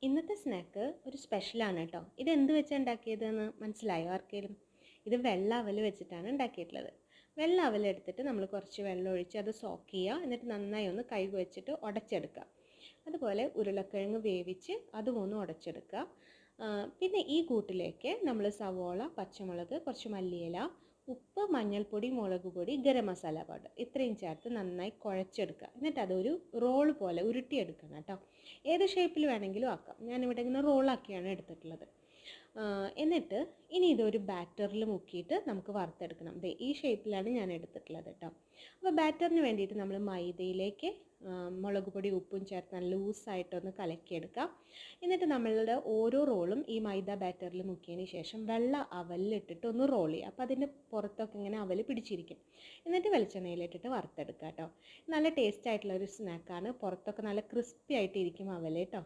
ഇന്നത്തെ സ്നാക്ക് ഒരു സ്പെഷ്യലാണ് കേട്ടോ. ഇതെന്ത് വെച്ചാണ് ഉണ്ടാക്കിയതെന്ന് മനസ്സിലായോ ആർക്കെങ്കിലും? ഇത് വെള്ള അവൽ വെച്ചിട്ടാണ് ഉണ്ടാക്കിയിട്ടുള്ളത്. വെള്ള അവൽ എടുത്തിട്ട് നമ്മൾ കുറച്ച് വെള്ളം ഒഴിച്ച് അത് സോക്ക് ചെയ്യുക. എന്നിട്ട് നന്നായി ഒന്ന് കൈ വെച്ചിട്ട് ഉടച്ചെടുക്കുക. അതുപോലെ ഉരുളക്കിഴങ്ങ് വേവിച്ച് അതും ഒന്ന് ഉടച്ചെടുക്കുക. പിന്നെ ഈ കൂട്ടിലേക്ക് നമ്മൾ സവോള, പച്ചമുളക്, കുറച്ച് മല്ലിയില, ഉപ്പ്, മഞ്ഞൾപ്പൊടി, മുളക് പൊടി, ഗരം മസാല പൗഡർ ഇത്രയും ചേർത്ത് നന്നായി കുഴച്ചെടുക്കുക. എന്നിട്ട് അതൊരു റോൾ പോലെ ഉരുട്ടിയെടുക്കണം കേട്ടോ. ഏത് ഷേപ്പിൽ വേണമെങ്കിലും ആക്കാം. ഞാനിവിടെ ഇങ്ങനെ റോളാക്കിയാണ് എടുത്തിട്ടുള്ളത്. എന്നിട്ട് ഇനി ഇതൊരു ബാറ്ററിൽ മുക്കിയിട്ട് നമുക്ക് വറുത്തെടുക്കണം. ദേ ഈ ഷേപ്പിലാണ് ഞാൻ എടുത്തിട്ടുള്ളത് കേട്ടോ. അപ്പോൾ ബാറ്ററിന് വേണ്ടിയിട്ട് നമ്മൾ മൈദയിലേക്ക് മുളക് പൊടി ഉപ്പും ചേർത്ത് നല്ല ലൂസായിട്ടൊന്ന് കലക്കിയെടുക്കാം. എന്നിട്ട് നമ്മളുടെ ഓരോ റോളും ഈ മൈദ ബാറ്ററിൽ മുക്കിയതിന് ശേഷം വെള്ള അവലിലിട്ടിട്ട് ഒന്ന് റോൾ ചെയ്യുക. അപ്പോൾ അതിൻ്റെ പുറത്തൊക്കെ ഇങ്ങനെ അവൽ പിടിച്ചിരിക്കും. എന്നിട്ട് വെളിച്ചെണ്ണയിലിട്ടിട്ട് വറുത്തെടുക്കുക കേട്ടോ. നല്ല ടേസ്റ്റ് ആയിട്ടുള്ള ഒരു സ്നാക്കാണ്. പുറത്തൊക്കെ നല്ല ക്രിസ്പി ആയിട്ടിരിക്കും അവൽ കേട്ടോ.